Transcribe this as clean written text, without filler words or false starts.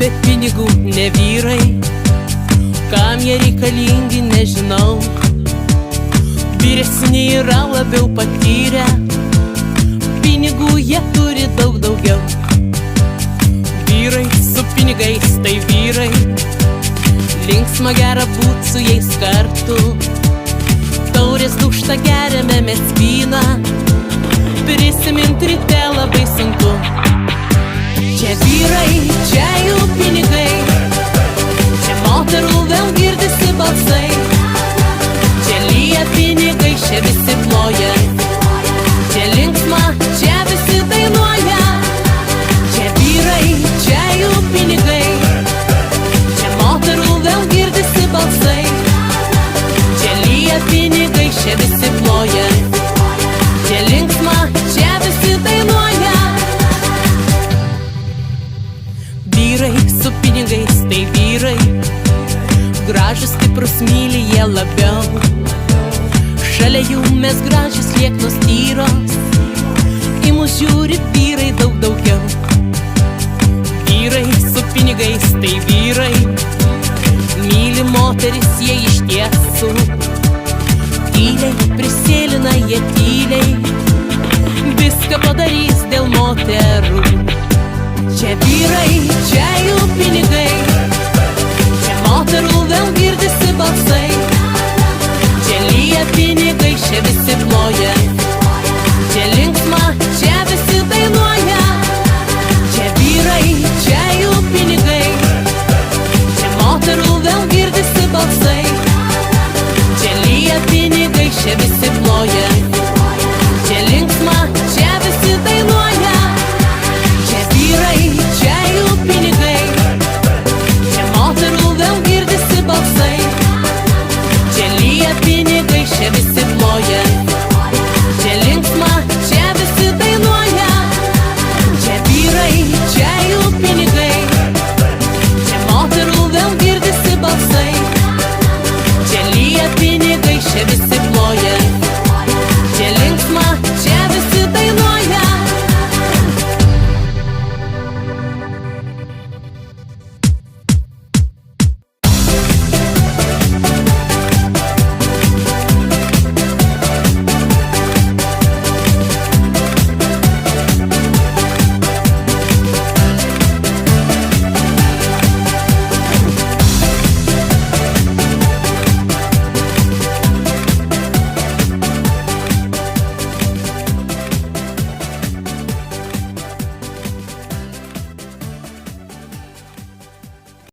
Be pinigų ne vyrai, kam jie reikalingi nežinau. Vyresni yra labiau patyrę, pinigų jie turi daug daugiau. Vyrai su pinigais tai vyrai, linksma gera būt su jais kartu. Taurės dušta geriame mes vyną, prisimint ryte labai sunku. Čia vyrai, čia jų pinigai, čia moterų vėl girdisi balsai. Čia lyja pinigai, čia visi ploja, čia linksma, čia visi dainuoja. Čia vyrai, čia jų pinigai, čia moterų vėl girdisi balsai. Čia lyja pinigai, čia visi ploja, čia linksma, čia visi dainuoja. Vyrai su pinigais tai vyrai, gražus, stiprus, myli jie labiau. Šalia jų mes gražios, lieknos, tyros, į mus žiūri vyrai daug daugiau. Vyrai su pinigais tai vyrai, myli moteris jie iš tiesų. Tyliai prisėlina jie tyliai, viską padarys dėl moterų. Čia vyrai, čia jų pinigai,